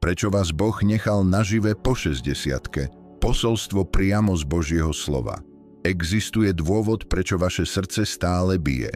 Prečo vás Boh nechal nažive po 60-ke? Posolstvo priamo z Božieho slova. Existuje dôvod, prečo vaše srdce stále bije.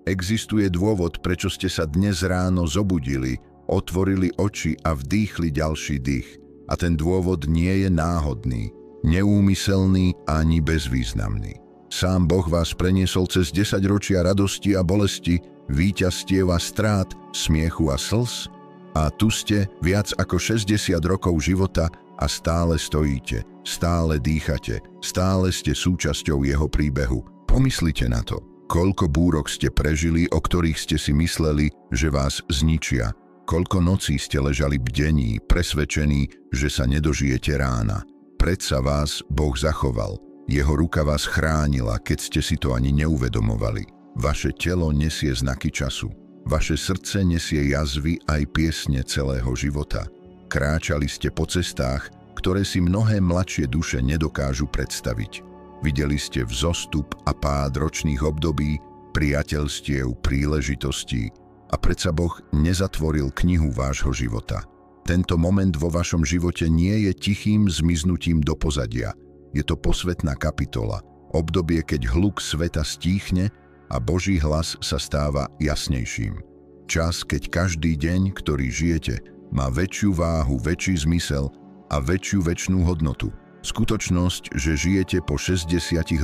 Existuje dôvod, prečo ste sa dnes ráno zobudili, otvorili oči a vdýchli ďalší dých. A ten dôvod nie je náhodný, neúmyselný ani bezvýznamný. Sám Boh vás preniesol cez 10 ročia radosti a bolesti, víťazstiev a strát, smiechu a slz. A tu ste viac ako 60 rokov života a stále stojíte, stále dýchate, stále ste súčasťou jeho príbehu. Pomyslite na to, koľko búrok ste prežili, o ktorých ste si mysleli, že vás zničia. Koľko nocí ste ležali bdení, presvedčení, že sa nedožijete rána. Predsa vás Boh zachoval. Jeho ruka vás chránila, keď ste si to ani neuvedomovali. Vaše telo nesie znaky času. Vaše srdce nesie jazvy aj piesne celého života. Kráčali ste po cestách, ktoré si mnohé mladšie duše nedokážu predstaviť. Videli ste vzostup a pád ročných období, priateľstiev, príležitostí a predsa Boh nezatvoril knihu vášho života. Tento moment vo vašom živote nie je tichým zmiznutím do pozadia. Je to posvätná kapitola, obdobie, keď hluk sveta stíchne a Boží hlas sa stáva jasnejším. Čas, keď každý deň, ktorý žijete, má väčšiu váhu, väčší zmysel a väčšiu večnú hodnotu. Skutočnosť, že žijete po 60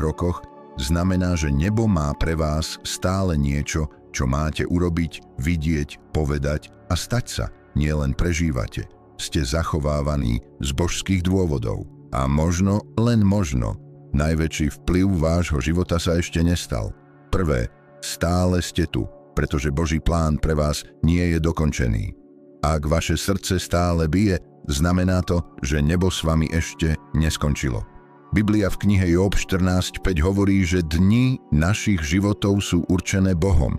rokoch, znamená, že nebo má pre vás stále niečo, čo máte urobiť, vidieť, povedať a stať sa. Nielen prežívate. Ste zachovávaní z božských dôvodov. A možno, len možno, najväčší vplyv vášho života sa ešte nestal. Prvé, stále ste tu, pretože Boží plán pre vás nie je dokončený. Ak vaše srdce stále bije, znamená to, že nebo s vami ešte neskončilo. Biblia v knihe Job 14.5 hovorí, že dni našich životov sú určené Bohom.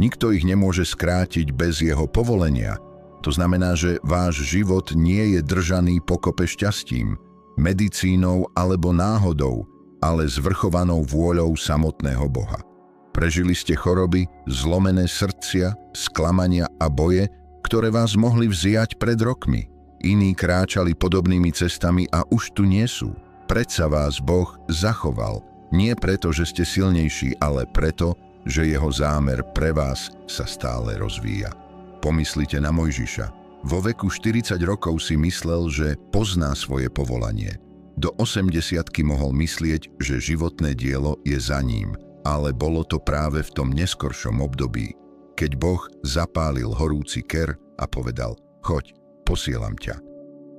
Nikto ich nemôže skrátiť bez jeho povolenia. To znamená, že váš život nie je držaný pokope šťastím, medicínou alebo náhodou, ale zvrchovanou vôľou samotného Boha. Prežili ste choroby, zlomené srdcia, sklamania a boje, ktoré vás mohli vziať pred rokmi. Iní kráčali podobnými cestami a už tu nie sú. Predsa vás Boh zachoval. Nie preto, že ste silnejší, ale preto, že jeho zámer pre vás sa stále rozvíja. Pomyslite na Mojžiša. Vo veku 40 rokov si myslel, že pozná svoje povolanie. Do 80-ky mohol myslieť, že životné dielo je za ním, ale bolo to práve v tom neskoršom období, keď Boh zapálil horúci ker a povedal: choď, posielam ťa.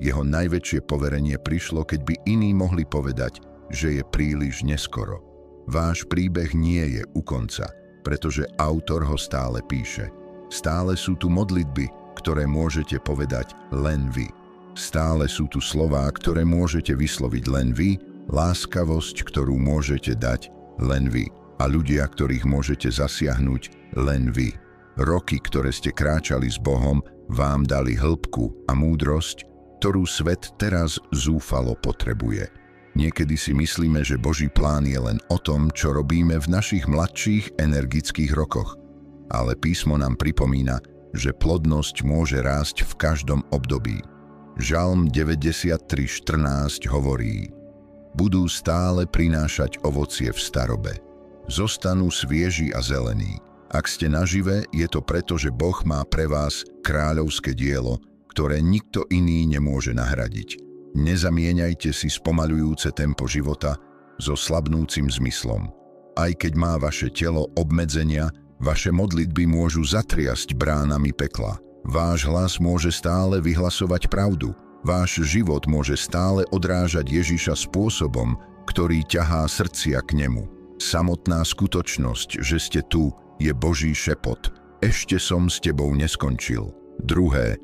Jeho najväčšie poverenie prišlo, keď by iní mohli povedať, že je príliš neskoro. Váš príbeh nie je u konca, pretože autor ho stále píše. Stále sú tu modlitby, ktoré môžete povedať len vy. Stále sú tu slová, ktoré môžete vysloviť len vy, láskavosť, ktorú môžete dať len vy, a ľudia, ktorých môžete zasiahnuť len vy. Roky, ktoré ste kráčali s Bohom, vám dali hĺbku a múdrosť, ktorú svet teraz zúfalo potrebuje. Niekedy si myslíme, že Boží plán je len o tom, čo robíme v našich mladších energických rokoch. Ale písmo nám pripomína, že plodnosť môže rásť v každom období. Žalm 93.14 hovorí: budú stále prinášať ovocie v starobe. Zostanú svieži a zelení. Ak ste nažive, je to preto, že Boh má pre vás kráľovské dielo, ktoré nikto iný nemôže nahradiť. Nezamieňajte si spomaľujúce tempo života so slabnúcim zmyslom. Aj keď má vaše telo obmedzenia, vaše modlitby môžu zatriasť bránami pekla. Váš hlas môže stále vyhlasovať pravdu. Váš život môže stále odrážať Ježiša spôsobom, ktorý ťahá srdcia k nemu. Samotná skutočnosť, že ste tu, je Boží šepot. Ešte som s tebou neskončil. Druhé,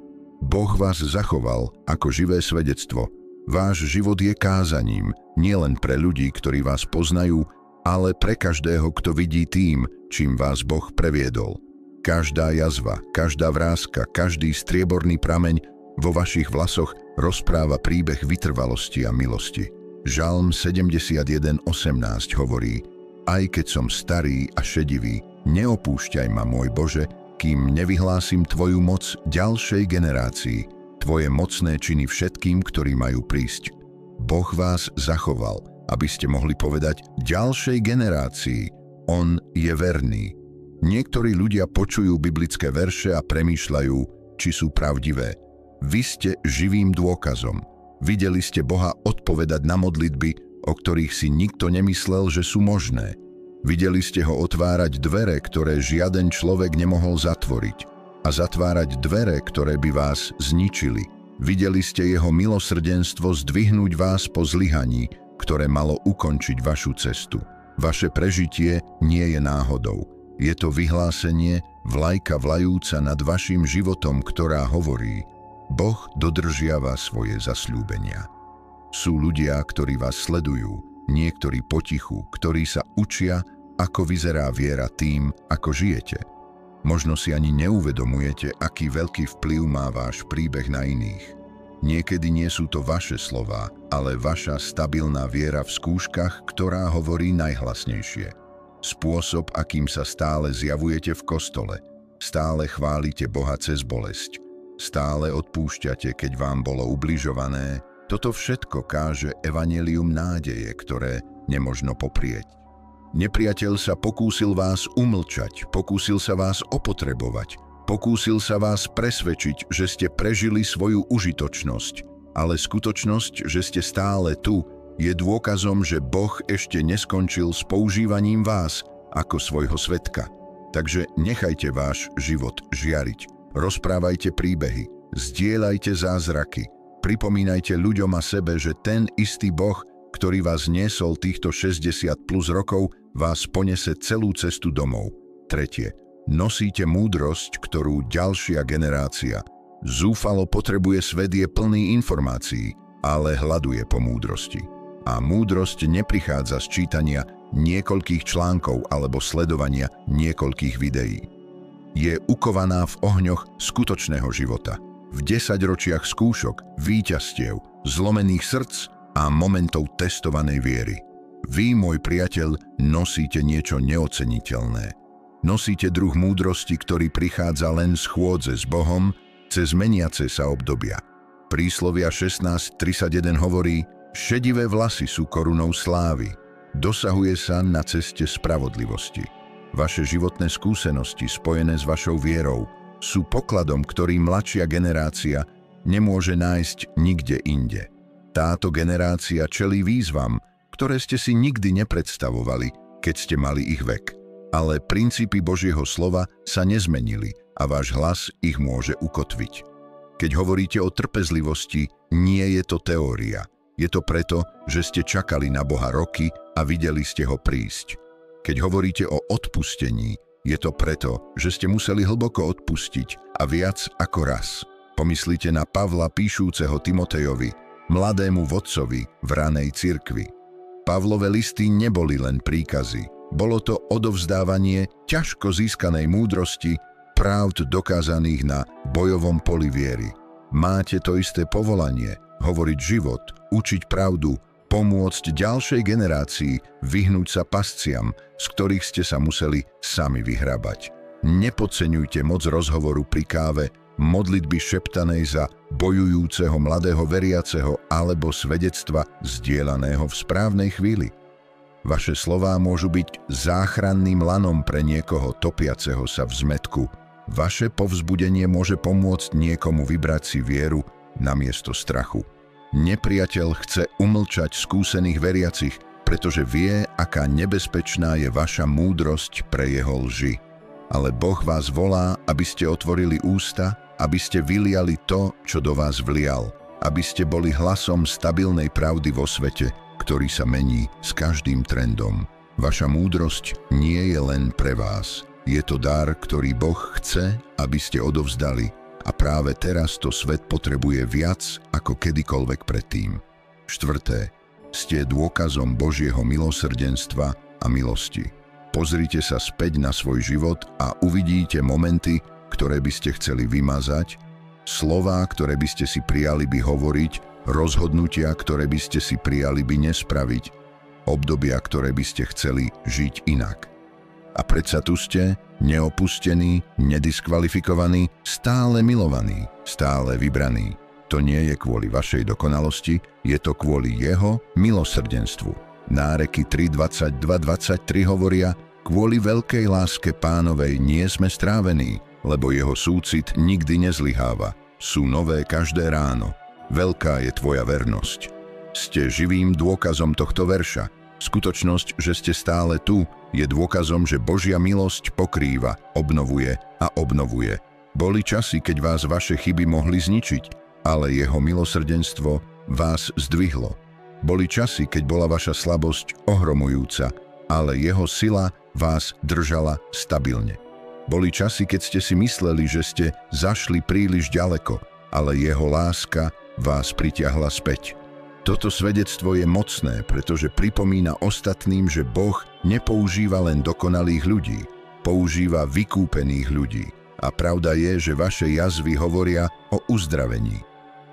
Boh vás zachoval ako živé svedectvo. Váš život je kázaním, nielen pre ľudí, ktorí vás poznajú, ale pre každého, kto vidí tým, čím vás Boh previedol. Každá jazva, každá vráska, každý strieborný prameň vo vašich vlasoch rozpráva príbeh vytrvalosti a milosti. Žalm 71.18 hovorí: aj keď som starý a šedivý, neopúšťaj ma, môj Bože, kým nevyhlásim tvoju moc ďalšej generácii, tvoje mocné činy všetkým, ktorí majú prísť. Boh vás zachoval, aby ste mohli povedať ďalšej generácii: on je verný. Niektorí ľudia počujú biblické verše a premýšľajú, či sú pravdivé. Vy ste živým dôkazom. Videli ste Boha odpovedať na modlitby, o ktorých si nikto nemyslel, že sú možné. Videli ste ho otvárať dvere, ktoré žiaden človek nemohol zatvoriť, a zatvárať dvere, ktoré by vás zničili. Videli ste jeho milosrdenstvo zdvihnúť vás po zlyhaní, ktoré malo ukončiť vašu cestu. Vaše prežitie nie je náhodou. Je to vyhlásenie, vlajka vlajúca nad vašim životom, ktorá hovorí: Boh dodržiava svoje zasľúbenia. Sú ľudia, ktorí vás sledujú, niektorí potichu, ktorí sa učia, ako vyzerá viera tým, ako žijete. Možno si ani neuvedomujete, aký veľký vplyv má váš príbeh na iných. Niekedy nie sú to vaše slová, ale vaša stabilná viera v skúškach, ktorá hovorí najhlasnejšie. Spôsob, akým sa stále zjavujete v kostole, stále chválite Boha cez bolesť, stále odpúšťate, keď vám bolo ubližované, toto všetko káže evanjelium nádeje, ktoré nemožno poprieť. Nepriateľ sa pokúsil vás umlčať, pokúsil sa vás opotrebovať, pokúsil sa vás presvedčiť, že ste prežili svoju užitočnosť, ale skutočnosť, že ste stále tu, je dôkazom, že Boh ešte neskončil s používaním vás ako svojho svedka. Takže nechajte váš život žiariť. Rozprávajte príbehy, zdieľajte zázraky, pripomínajte ľuďom a sebe, že ten istý Boh, ktorý vás niesol týchto 60 plus rokov, vás ponese celú cestu domov. 3. Nosíte múdrosť, ktorú ďalšia generácia zúfalo potrebuje. Svet je plný informácií, ale hľaduje po múdrosti. A múdrosť neprichádza z čítania niekoľkých článkov alebo sledovania niekoľkých videí. Je ukovaná v ohňoch skutočného života, v 10 ročiach skúšok, víťazstiev, zlomených srdc a momentov testovanej viery. Vy, môj priateľ, nosíte niečo neoceniteľné. Nosíte druh múdrosti, ktorý prichádza len z chôdze s Bohom cez meniace sa obdobia. Príslovia 16:31 hovorí: šedivé vlasy sú korunou slávy. Dosahuje sa na ceste spravodlivosti. Vaše životné skúsenosti spojené s vašou vierou sú pokladom, ktorý mladšia generácia nemôže nájsť nikde inde. Táto generácia čelí výzvam, ktoré ste si nikdy nepredstavovali, keď ste mali ich vek. Ale princípy Božieho slova sa nezmenili a váš hlas ich môže ukotviť. Keď hovoríte o trpezlivosti, nie je to teória. Je to preto, že ste čakali na Boha roky a videli ste ho prísť. Keď hovoríte o odpustení, je to preto, že ste museli hlboko odpustiť a viac ako raz. Pomyslite na Pavla píšúceho Timotejovi, mladému vodcovi v ranej cirkvi. Pavlove listy neboli len príkazy. Bolo to odovzdávanie ťažko získanej múdrosti, pravd dokázaných na bojovom poli viery. Máte to isté povolanie, hovoriť život, učiť pravdu, pomôcť ďalšej generácii vyhnúť sa pasciam, z ktorých ste sa museli sami vyhrabať. Nepodceňujte moc rozhovoru pri káve, modlitby šeptanej za bojujúceho mladého veriaceho alebo svedectva zdieľaného v správnej chvíli. Vaše slová môžu byť záchranným lanom pre niekoho topiaceho sa v zmätku. Vaše povzbudenie môže pomôcť niekomu vybrať si vieru namiesto strachu. Nepriateľ chce umlčať skúsených veriacich, pretože vie, aká nebezpečná je vaša múdrosť pre jeho lži. Ale Boh vás volá, aby ste otvorili ústa, aby ste vyliali to, čo do vás vlial, aby ste boli hlasom stabilnej pravdy vo svete, ktorý sa mení s každým trendom. Vaša múdrosť nie je len pre vás. Je to dar, ktorý Boh chce, aby ste odovzdali. A práve teraz to svet potrebuje viac ako kedykoľvek predtým. 4. Ste dôkazom Božieho milosrdenstva a milosti. Pozrite sa späť na svoj život a uvidíte momenty, ktoré by ste chceli vymazať, slová, ktoré by ste si prijali by hovoriť, rozhodnutia, ktoré by ste si prijali by nespraviť, obdobia, ktoré by ste chceli žiť inak. A predsa tu ste, neopustení, nediskvalifikovaní, stále milovaní, stále vybraní. To nie je kvôli vašej dokonalosti, je to kvôli jeho milosrdenstvu. Náreky 3:22-23 hovoria: kvôli veľkej láske Pánovej nie sme strávení, lebo jeho súcit nikdy nezlyháva. Sú nové každé ráno. Veľká je tvoja vernosť. Ste živým dôkazom tohto verša. Skutočnosť, že ste stále tu, je dôkazom, že Božia milosť pokrýva, obnovuje a obnovuje. Boli časy, keď vás vaše chyby mohli zničiť, ale jeho milosrdenstvo vás zdvihlo. Boli časy, keď bola vaša slabosť ohromujúca, ale jeho sila vás držala stabilne. Boli časy, keď ste si mysleli, že ste zašli príliš ďaleko, ale jeho láska vás pritiahla späť. Toto svedectvo je mocné, pretože pripomína ostatným, že Boh nepoužíva len dokonalých ľudí, používa vykúpených ľudí. A pravda je, že vaše jazvy hovoria o uzdravení.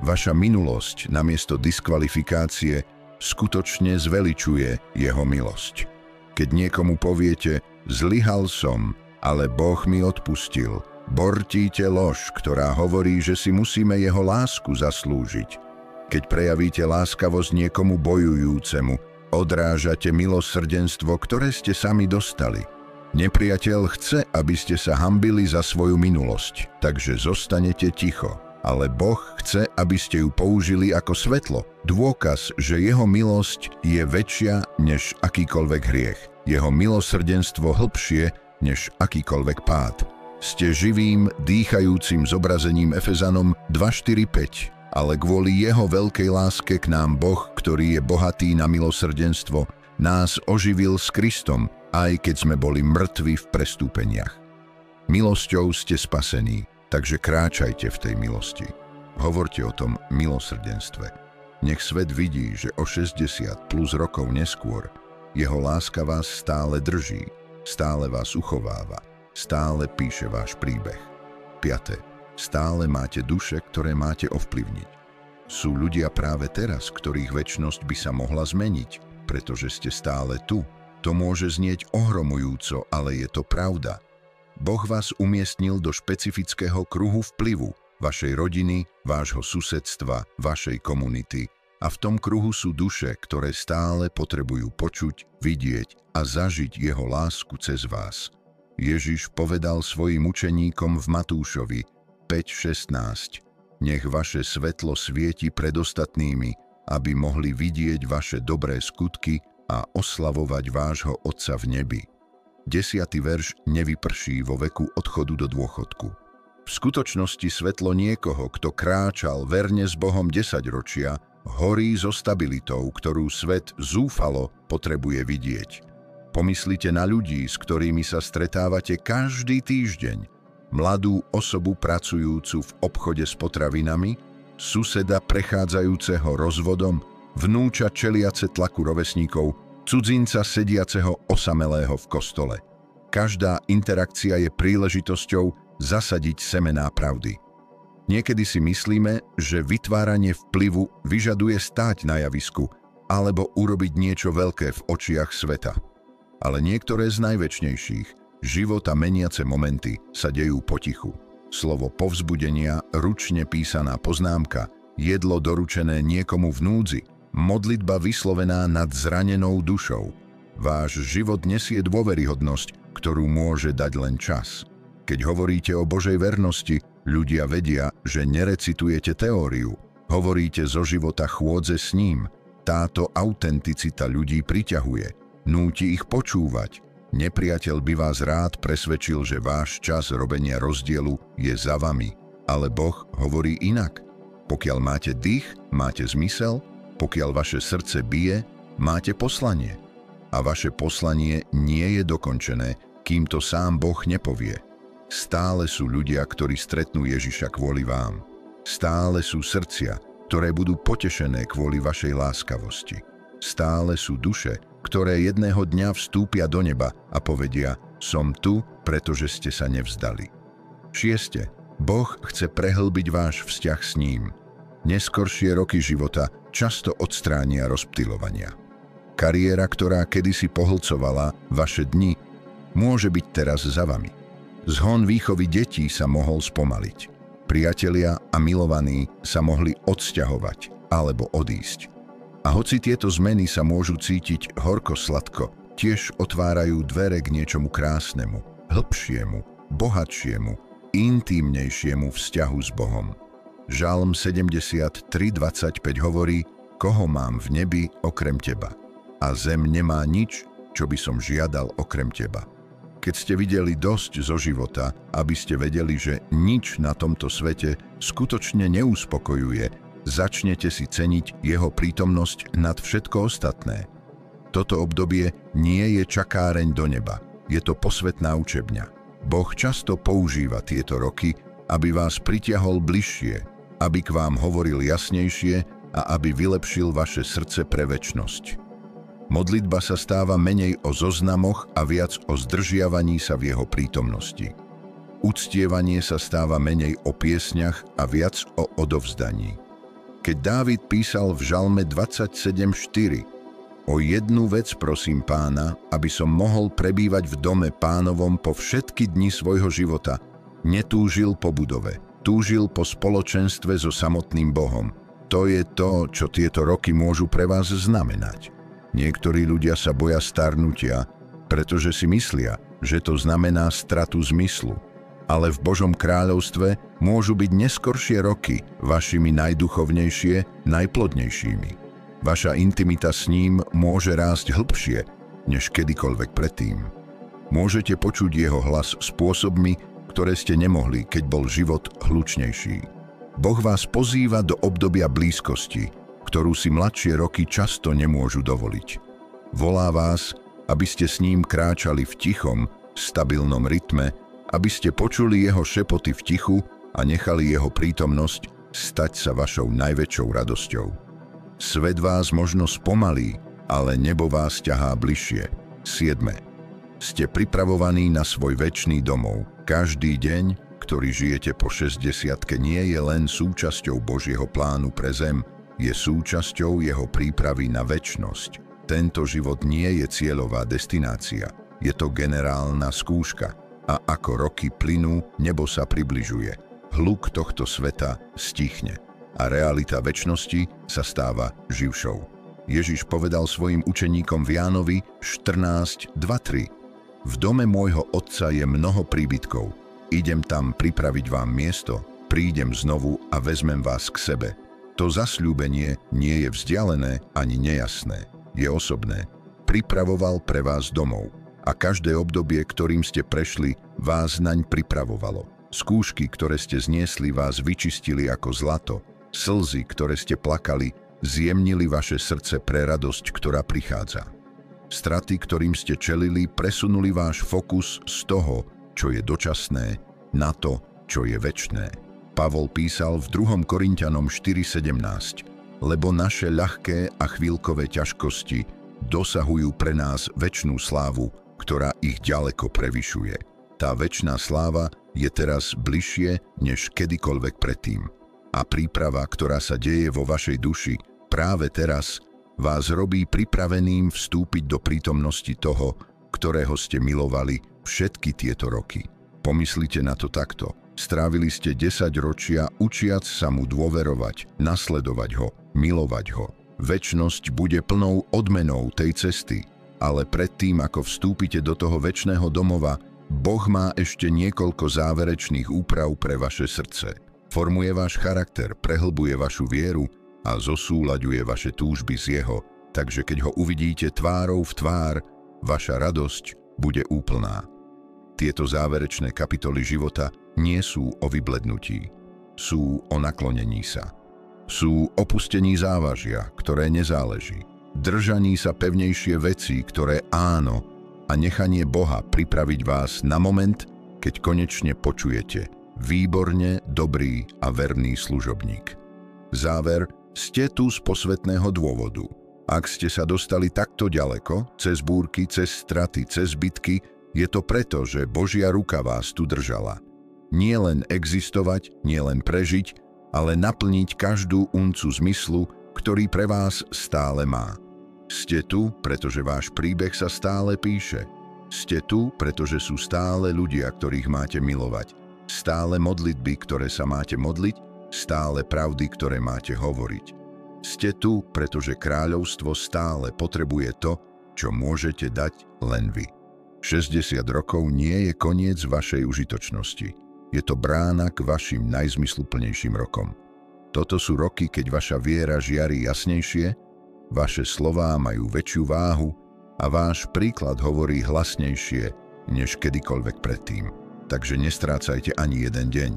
Vaša minulosť namiesto diskvalifikácie skutočne zveličuje jeho milosť. Keď niekomu poviete: zlyhal som, ale Boh mi odpustil, bortíte lož, ktorá hovorí, že si musíme jeho lásku zaslúžiť. Keď prejavíte láskavosť niekomu bojujúcemu, odrážate milosrdenstvo, ktoré ste sami dostali. Nepriateľ chce, aby ste sa hanbili za svoju minulosť, takže zostanete ticho. Ale Boh chce, aby ste ju použili ako svetlo, dôkaz, že jeho milosť je väčšia než akýkoľvek hriech. Jeho milosrdenstvo hlbšie než akýkoľvek pád. Ste živým, dýchajúcim zobrazením Efezanom 2:4-5. Ale kvôli jeho veľkej láske k nám Boh, ktorý je bohatý na milosrdenstvo, nás oživil s Kristom, aj keď sme boli mŕtvi v prestúpeniach. Milosťou ste spasení, takže kráčajte v tej milosti. Hovorte o tom milosrdenstve. Nech svet vidí, že o 60 plus rokov neskôr jeho láska vás stále drží, stále vás uchováva, stále píše váš príbeh. 5. Stále máte duše, ktoré máte ovplyvniť. Sú ľudia práve teraz, ktorých večnosť by sa mohla zmeniť, pretože ste stále tu. To môže znieť ohromujúco, ale je to pravda. Boh vás umiestnil do špecifického kruhu vplyvu, vašej rodiny, vášho susedstva, vašej komunity. A v tom kruhu sú duše, ktoré stále potrebujú počuť, vidieť a zažiť jeho lásku cez vás. Ježiš povedal svojim učeníkom v Matúšovi 5:16: Nech vaše svetlo svieti pred ostatnými, aby mohli vidieť vaše dobré skutky a oslavovať vášho Otca v nebi. 10. verš nevyprší vo veku odchodu do dôchodku. V skutočnosti svetlo niekoho, kto kráčal verne s Bohom 10 ročia, horí so stabilitou, ktorú svet zúfalo potrebuje vidieť. Pomyslite na ľudí, s ktorými sa stretávate každý týždeň. Mladú osobu pracujúcu v obchode s potravinami, suseda prechádzajúceho rozvodom, vnúča čeliace tlaku rovesníkov, cudzinca sediaceho osamelého v kostole. Každá interakcia je príležitosťou zasadiť semená pravdy. Niekedy si myslíme, že vytváranie vplyvu vyžaduje stáť na javisku alebo urobiť niečo veľké v očiach sveta. Ale niektoré z največnejších života meniace momenty sa dejú potichu. Slovo povzbudenia, ručne písaná poznámka, jedlo doručené niekomu v núdzi, modlitba vyslovená nad zranenou dušou. Váš život nesie dôveryhodnosť, ktorú môže dať len čas. Keď hovoríte o Božej vernosti, ľudia vedia, že nerecitujete teóriu. Hovoríte zo života chôdze s ním. Táto autenticita ľudí priťahuje, núti ich počúvať. Nepriateľ by vás rád presvedčil, že váš čas robenia rozdielu je za vami, ale Boh hovorí inak. Pokiaľ máte dých, máte zmysel, pokiaľ vaše srdce bije, máte poslanie. A vaše poslanie nie je dokončené, kým to sám Boh nepovie. Stále sú ľudia, ktorí stretnú Ježiša kvôli vám. Stále sú srdcia, ktoré budú potešené kvôli vašej láskavosti. Stále sú duše, ktoré jedného dňa vstúpia do neba a povedia: som tu, pretože ste sa nevzdali. 6. Boh chce prehlbiť váš vzťah s ním. Neskoršie roky života často odstránia rozptylovania. Kariéra, ktorá kedysi pohlcovala vaše dni, môže byť teraz za vami. Zhon výchovy detí sa mohol spomaliť. Priatelia a milovaní sa mohli odsťahovať alebo odísť. A hoci tieto zmeny sa môžu cítiť horko-sladko, tiež otvárajú dvere k niečomu krásnemu, hlbšiemu, bohatšiemu, intímnejšiemu vzťahu s Bohom. Žalm 73:25 hovorí: Koho mám v nebi okrem teba? A zem nemá nič, čo by som žiadal okrem teba. Keď ste videli dosť zo života, aby ste vedeli, že nič na tomto svete skutočne neuspokojuje, začnete si ceniť jeho prítomnosť nad všetko ostatné. Toto obdobie nie je čakáreň do neba, je to posvätná učebňa. Boh často používa tieto roky, aby vás pritiahol bližšie, aby k vám hovoril jasnejšie a aby vylepšil vaše srdce pre večnosť. Modlitba sa stáva menej o zoznamoch a viac o zdržiavaní sa v jeho prítomnosti. Uctievanie sa stáva menej o piesňach a viac o odovzdaní. Keď Dávid písal v Žalme 27:4: O jednu vec prosím Pána, aby som mohol prebývať v dome Pánovom po všetky dni svojho života. Netúžil po budove, túžil po spoločenstve so samotným Bohom. To je to, čo tieto roky môžu pre vás znamenať. Niektorí ľudia sa boja starnutia, pretože si myslia, že to znamená stratu zmyslu. Ale v Božom kráľovstve môžu byť neskoršie roky vašimi najduchovnejšie, najplodnejšími. Vaša intimita s ním môže rásť hlbšie, než kedykoľvek predtým. Môžete počuť jeho hlas spôsobmi, ktoré ste nemohli, keď bol život hlučnejší. Boh vás pozýva do obdobia blízkosti, ktorú si mladšie roky často nemôžu dovoliť. Volá vás, aby ste s ním kráčali v tichom, stabilnom rytme, aby ste počuli jeho šepoty v tichu a nechali jeho prítomnosť stať sa vašou najväčšou radosťou. Svet vás možno spomalí, ale nebo vás ťahá bližšie. 7. Ste pripravovaní na svoj večný domov. Každý deň, ktorý žijete po 60-ke, nie je len súčasťou Božieho plánu pre zem, je súčasťou jeho prípravy na večnosť. Tento život nie je cieľová destinácia, je to generálna skúška a ako roky plynú, nebo sa približuje. Hluk tohto sveta stichne a realita večnosti sa stáva živšou. Ježiš povedal svojim učeníkom v Jánovi 14:2-3: V dome môjho otca je mnoho príbytkov, idem tam pripraviť vám miesto, prídem znovu a vezmem vás k sebe. To zasľúbenie nie je vzdialené ani nejasné, je osobné. Pripravoval pre vás domov a každé obdobie, ktorým ste prešli, vás naň pripravovalo. Skúšky, ktoré ste zniesli, vás vyčistili ako zlato. Slzy, ktoré ste plakali, zjemnili vaše srdce pre radosť, ktorá prichádza. Straty, ktorým ste čelili, presunuli váš fokus z toho, čo je dočasné, na to, čo je večné. Pavol písal v 2. Korinťanom 4:17: Lebo naše ľahké a chvíľkové ťažkosti dosahujú pre nás večnú slávu, ktorá ich ďaleko prevyšuje. Tá večná sláva je teraz bližšie než kedykoľvek predtým. A príprava, ktorá sa deje vo vašej duši práve teraz, vás robí pripraveným vstúpiť do prítomnosti toho, ktorého ste milovali všetky tieto roky. Pomyslite na to takto. Strávili ste 10 ročia učiac sa mu dôverovať, nasledovať ho, milovať ho. Večnosť bude plnou odmenou tej cesty, ale predtým, ako vstúpite do toho večného domova, Boh má ešte niekoľko záverečných úprav pre vaše srdce. Formuje váš charakter, prehlbuje vašu vieru a zosúľaďuje vaše túžby z jeho, takže keď ho uvidíte tvárou v tvár, vaša radosť bude úplná. Tieto záverečné kapitoly života nie sú o vyblednutí, sú o naklonení sa. Sú opustení závažia, ktoré nezáleží, držaní sa pevnejšie veci, ktoré áno, a nechanie Boha pripraviť vás na moment, keď konečne počujete: výborne, dobrý a verný služobník. Záver: ste tu z posvätného dôvodu. Ak ste sa dostali takto ďaleko, cez búrky, cez straty, cez bitky, je to preto, že Božia ruka vás tu držala. Nie len existovať, nie len prežiť, ale naplniť každú uncu zmyslu, ktorý pre vás stále má. Ste tu, pretože váš príbeh sa stále píše. Ste tu, pretože sú stále ľudia, ktorých máte milovať. stále modlitby, ktoré sa máte modliť, stále pravdy, ktoré máte hovoriť. Ste tu, pretože kráľovstvo stále potrebuje to, čo môžete dať len vy. 60 rokov nie je koniec vašej užitočnosti. Je to brána k vašim najzmysluplnejším rokom. Toto sú roky, keď vaša viera žiari jasnejšie, vaše slová majú väčšiu váhu a váš príklad hovorí hlasnejšie než kedykoľvek predtým. Takže nestrácajte ani jeden deň.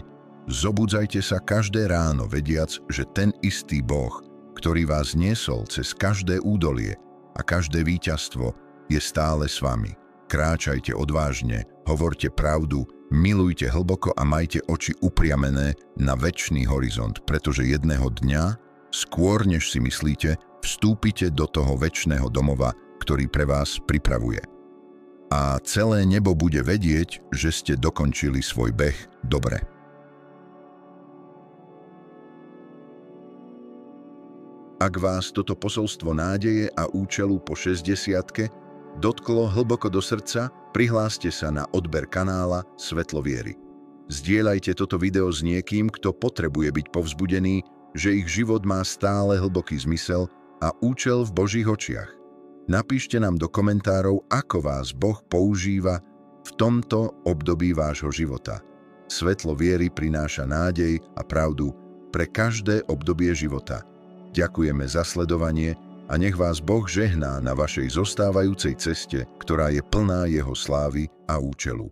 Zobudzajte sa každé ráno, vediac, že ten istý Boh, ktorý vás niesol cez každé údolie a každé víťazstvo, je stále s vami. Kráčajte odvážne, hovorte pravdu, milujte hlboko a majte oči upriamené na večný horizont, pretože jedného dňa, skôr než si myslíte, vstúpite do toho večného domova, ktorý pre vás pripravuje. A celé nebo bude vedieť, že ste dokončili svoj beh dobre. Ak vás toto posolstvo nádeje a účelu po 60-ke dotklo hlboko do srdca, prihláste sa na odber kanála Svetlo viery. Zdieľajte toto video s niekým, kto potrebuje byť povzbudený, že ich život má stále hlboký zmysel a účel v Božích očiach. Napíšte nám do komentárov, ako vás Boh používa v tomto období vášho života. Svetlo viery prináša nádej a pravdu pre každé obdobie života. Ďakujeme za sledovanie a nech vás Boh žehná na vašej zostávajúcej ceste, ktorá je plná jeho slávy a účelu.